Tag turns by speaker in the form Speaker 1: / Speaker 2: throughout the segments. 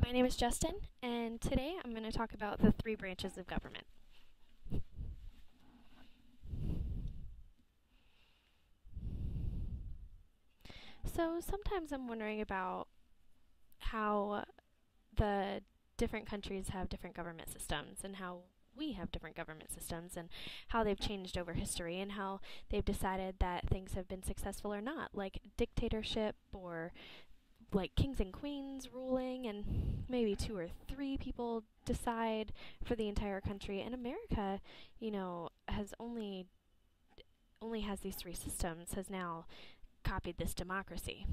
Speaker 1: My name is Justin, and today I'm going to talk about the three branches of government. So sometimes I'm wondering about how the different countries have different government systems and how we have different government systems and how they've changed over history and how they've decided that things have been successful or not, like dictatorship or like kings and queens ruling and maybe two or three people decide for the entire country. And America, has only has these three systems, has now copied this democracy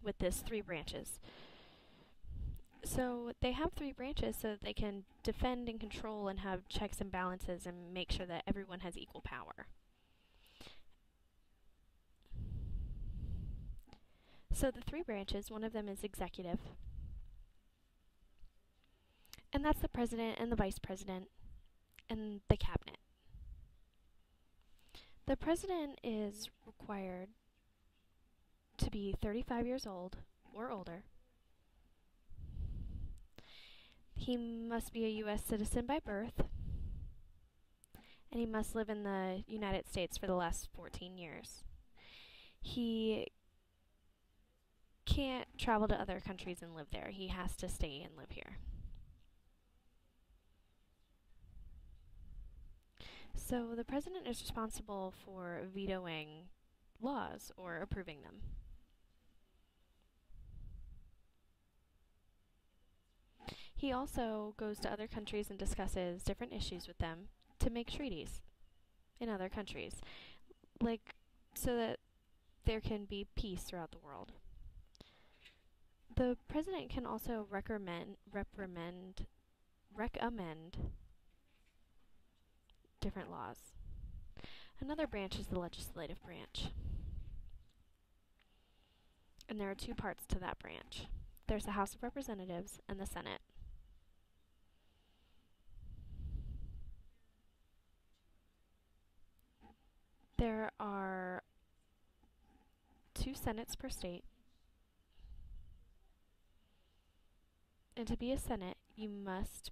Speaker 1: with this three branches. So they have three branches so that they can defend and control and have checks and balances and make sure that everyone has equal power. So the three branches, one of them is executive, and that's the president and the vice president and the cabinet. The president is required to be 35 years old or older. He must be a U.S. citizen by birth, and he must live in the United States for the last 14 years. He can't travel to other countries and live there. He has to stay and live here. So the president is responsible for vetoing laws or approving them. He also goes to other countries and discusses different issues with them to make treaties in other countries, like so that there can be peace throughout the world. The president can also recommend different laws. Another branch is the legislative branch. And there are two parts to that branch. There's the House of Representatives and the Senate. There are two Senates per state. And to be a Senate, you must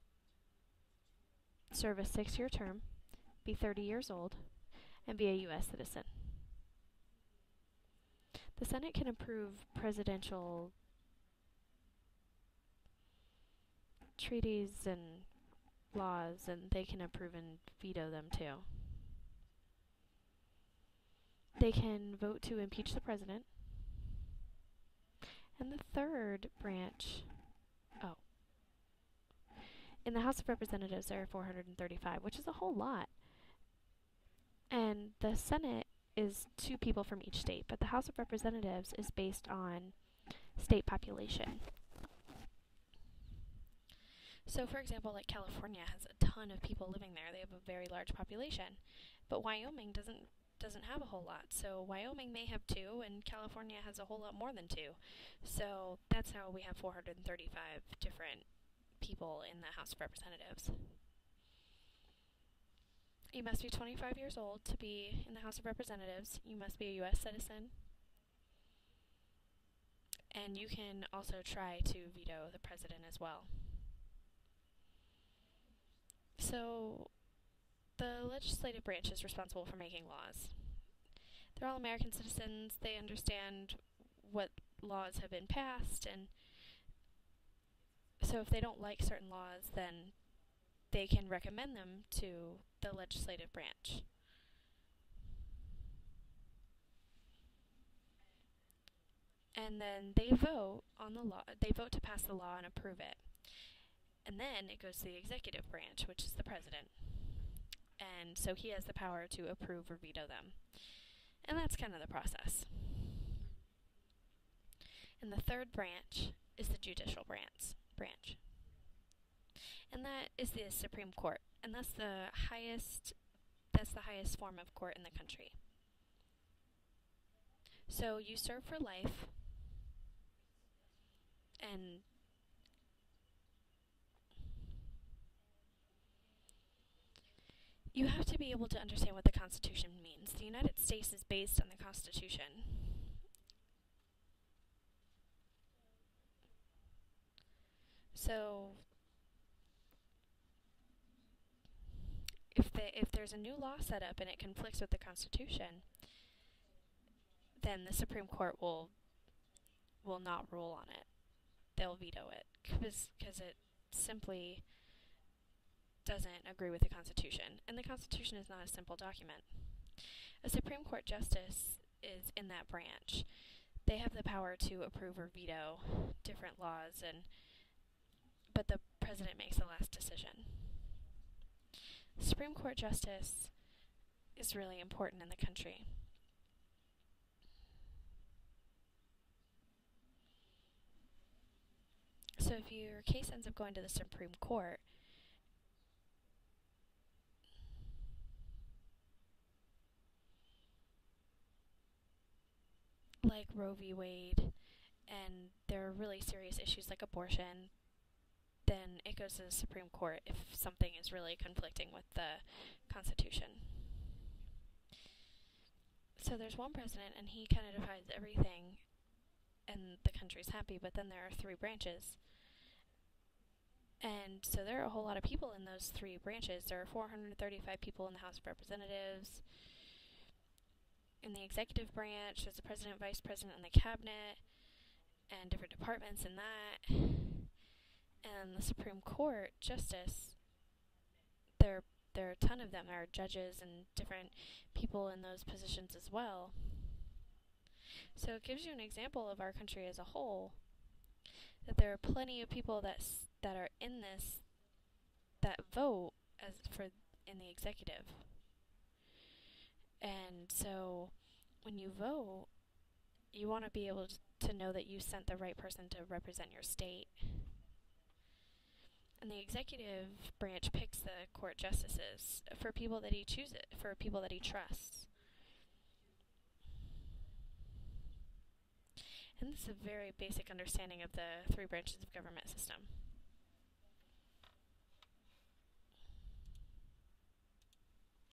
Speaker 1: serve a 6-year term, be 30 years old, and be a U.S. citizen. The Senate can approve presidential treaties and laws, and they can approve and veto them too. They can vote to impeach the president. And the third branch, in the House of Representatives there are 435, which is a whole lot. And the Senate is 2 people from each state, but the House of Representatives is based on state population. So, for example, like California has a ton of people living there. They have a very large population. But Wyoming doesn't have a whole lot. So Wyoming may have 2, and California has a whole lot more than 2. So that's how we have 435 different people in the House of Representatives. You must be 25 years old to be in the House of Representatives. You must be a U.S. citizen. And you can also try to veto the president as well. So the legislative branch is responsible for making laws. They're all American citizens. They understand what laws have been passed, and so if they don't like certain laws, then they can recommend them to the legislative branch. And then they vote on the law. They vote to pass the law and approve it. And then it goes to the executive branch, which is the president. And so he has the power to approve or veto them. And that's kind of the process. And the third branch is the judicial branch. And that is the Supreme Court. And that's the highest form of court in the country. So you serve for life, and you have to be able to understand what the Constitution means. The United States is based on the Constitution. So if there's a new law set up and it conflicts with the Constitution, then the Supreme Court will not rule on it. They'll veto it because it simply doesn't agree with the Constitution. And the Constitution is not a simple document. A Supreme Court justice is in that branch. They have the power to approve or veto different laws, but the president makes the last decision. The Supreme Court justice is really important in the country. So if your case ends up going to the Supreme Court, like Roe v. Wade, and there are really serious issues like abortion, then it goes to the Supreme Court if something is really conflicting with the Constitution. So there's one president, and he kind of decides everything, and the country's happy, but then there are three branches. And so there are a whole lot of people in those three branches. There are 435 people in the House of Representatives. In the executive branch, there's the president, vice president, and the cabinet, and different departments in that. And the Supreme Court justice, there are a ton of them. There are judges and different people in those positions as well. So it gives you an example of our country as a whole, that there are plenty of people that are in this that vote in the executive. And so when you vote, you want to be able to know that you sent the right person to represent your state. And the executive branch picks the court justices for people that he trusts. And this is a very basic understanding of the three branches of government system.